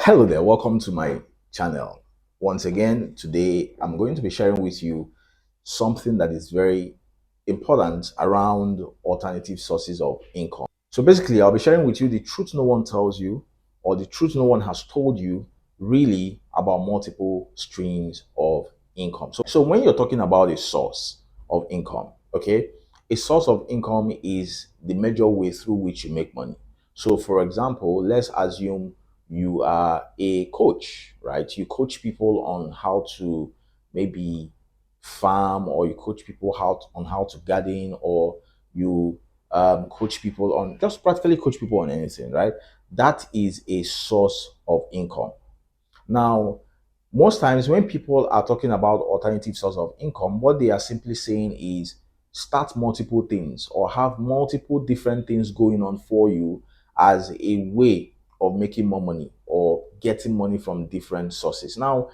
Hello there, welcome to my channel. Once again, today I'm going to be sharing with you something that is very important around alternative sources of income. So basically, I'll be sharing with you the truth no one tells you, or the truth no one has told you really about multiple streams of income. So when you're talking about a source of income, okay, a source of income is the major way through which you make money. So for example, let's assume you are a coach, right? You coach people on how to maybe farm, or you coach people on how to garden, or you coach people on just practically coach people on anything, right? That is a source of income. Now, most times when people are talking about alternative source of income, what they are simply saying is start multiple things or have multiple different things going on for you as a way of making more money or getting money from different sources. Now,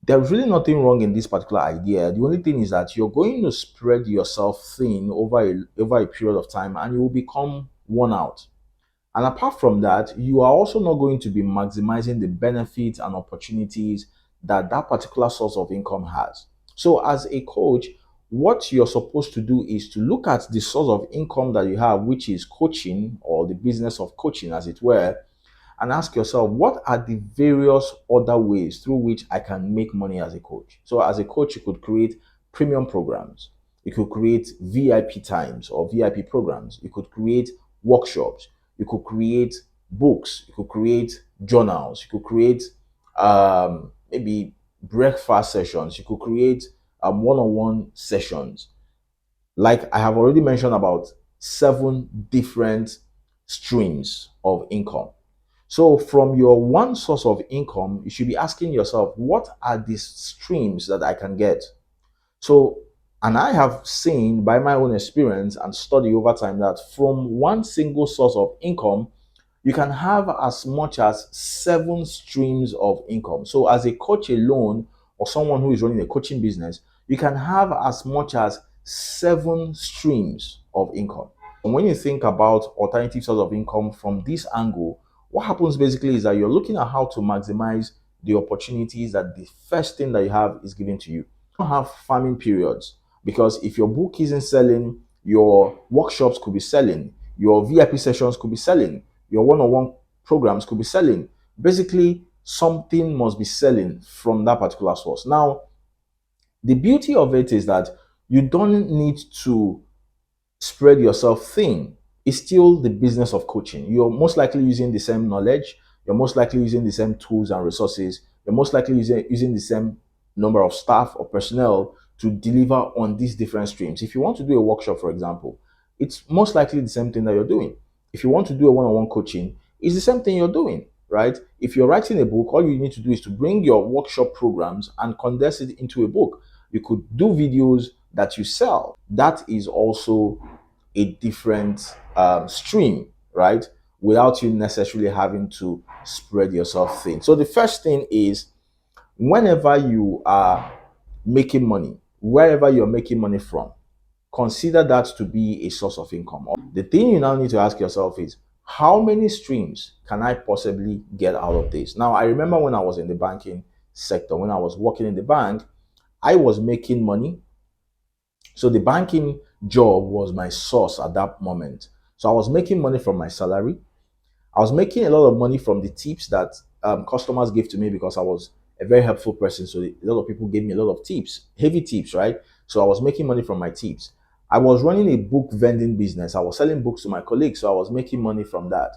there's really nothing wrong in this particular idea. The only thing is that you're going to spread yourself thin over a period of time, and you will become worn out. And apart from that, you are also not going to be maximizing the benefits and opportunities that that particular source of income has. So, as a coach, what you're supposed to do is to look at the source of income that you have, which is coaching or the business of coaching, as it were, and ask yourself, what are the various other ways through which I can make money as a coach? So, as a coach, you could create premium programs, you could create VIP times or VIP programs, you could create workshops, you could create books, you could create journals, you could create maybe breakfast sessions, you could create one-on-one sessions. Like I have already mentioned, about 7 different streams of income. So, from your one source of income, you should be asking yourself, what are these streams that I can get? So, and I have seen by my own experience and study over time that from one single source of income, you can have as much as 7 streams of income. So, as a coach alone, or someone who is running a coaching business, you can have as much as 7 streams of income. And when you think about alternative source of income from this angle, what happens basically is that you're looking at how to maximize the opportunities that the first thing that you have is given to you. You don't have farming periods, because if your book isn't selling, your workshops could be selling, your VIP sessions could be selling, your one-on-one programs could be selling. Basically, something must be selling from that particular source. Now, the beauty of it is that you don't need to spread yourself thin. It's still the business of coaching. You're most likely using the same knowledge, you're most likely using the same tools and resources, you're most likely using the same number of staff or personnel to deliver on these different streams. If you want to do a workshop, for example, it's most likely the same thing that you're doing. If you want to do a one-on-one coaching, it's the same thing you're doing, right? If you're writing a book, all you need to do is to bring your workshop programs and condense it into a book. You could do videos that you sell. That is also a different stream, right? Without you necessarily having to spread yourself thin. So the first thing is, whenever you are making money, wherever you're making money from, consider that to be a source of income. The thing you now need to ask yourself is, how many streams can I possibly get out of this? Now, I remember when I was in the banking sector, when I was working in the bank, I was making money. So the banking job was my source at that moment. So I was making money from my salary. I was making a lot of money from the tips that customers gave to me, because I was a very helpful person. So a lot of people gave me a lot of tips, heavy tips, right? So I was making money from my tips. I was running a book vending business. I was selling books to my colleagues, so I was making money from that.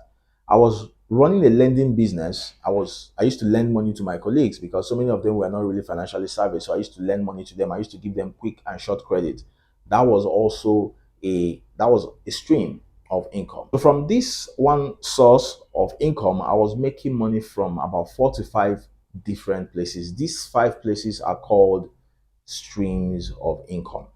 I was running a lending business. I used to lend money to my colleagues, because so many of them were not really financially savvy. So I used to lend money to them. I used to give them quick and short credit. That was also a stream of income. So from this one source of income, I was making money from about 4 to 5 different places. These 5 places are called streams of income.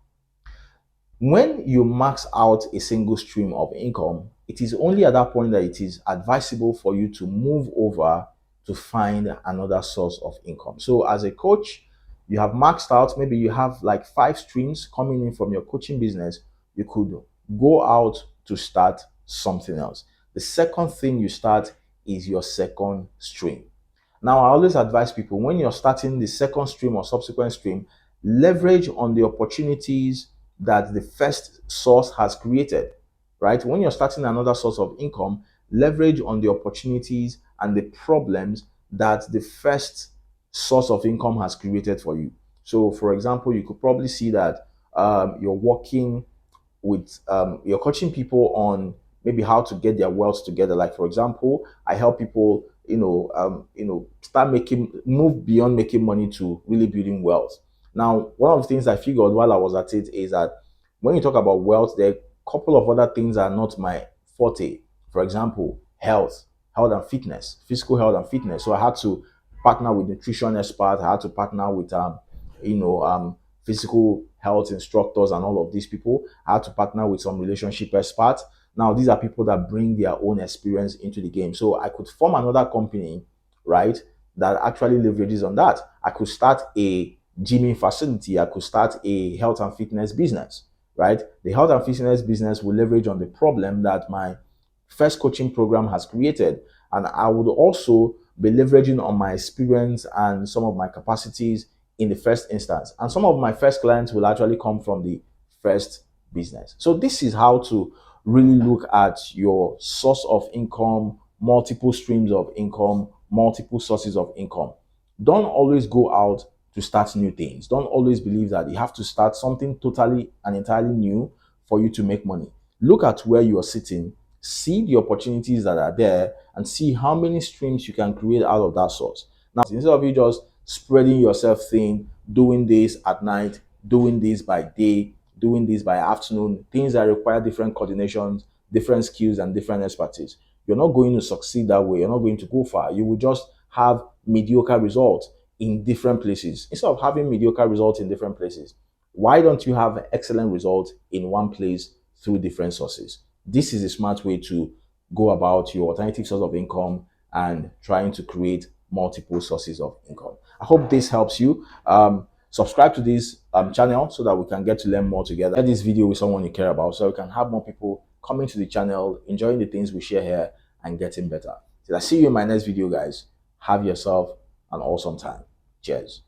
When you max out a single stream of income, it is only at that point that it is advisable for you to move over to find another source of income. So, as a coach, you have maxed out, maybe you have like 5 streams coming in from your coaching business. You could go out to start something else. The second thing you start is your second stream. Now, I always advise people when you're starting the second stream or subsequent stream, leverage on the opportunities that the first source has created, right? When you're starting another source of income, leverage on the opportunities and the problems that the first source of income has created for you. So, for example, you could probably see that you're working with you're coaching people on maybe how to get their wealth together. Like for example, I help people, start making move beyond making money to really building wealth. Now, one of the things I figured while I was at it is that when you talk about wealth, there are a couple of other things that are not my forte. For example, health and fitness, physical health and fitness. So I had to partner with nutrition experts. I had to partner with you know, physical health instructors and all of these people. I had to partner with some relationship experts. Now, these are people that bring their own experience into the game. So I could form another company, right, that actually leverages on that. I could start a gymming facility. I could start a health and fitness business, right? The health and fitness business will leverage on the problem that my first coaching program has created. And I would also be leveraging on my experience and some of my capacities in the first instance. And some of my first clients will actually come from the first business. So this is how to really look at your source of income, multiple streams of income, multiple sources of income. Don't always go out to start new things. Don't always believe that you have to start something totally and entirely new for you to make money. Look at where you are sitting, see the opportunities that are there, and see how many streams you can create out of that source. Now, instead of you just spreading yourself thin, doing this at night, doing this by day, doing this by afternoon, things that require different coordinations, different skills, and different expertise, you're not going to succeed that way. You're not going to go far. You will just have mediocre results in different places. Instead of having mediocre results in different places, why don't you have excellent results in one place through different sources? This is a smart way to go about your alternative source of income and trying to create multiple sources of income. I hope this helps you. Subscribe to this channel so that we can get to learn more together. Share this video with someone you care about so we can have more people coming to the channel, enjoying the things we share here and getting better. Till I see you in my next video, guys. Have yourself an awesome time. Cheers.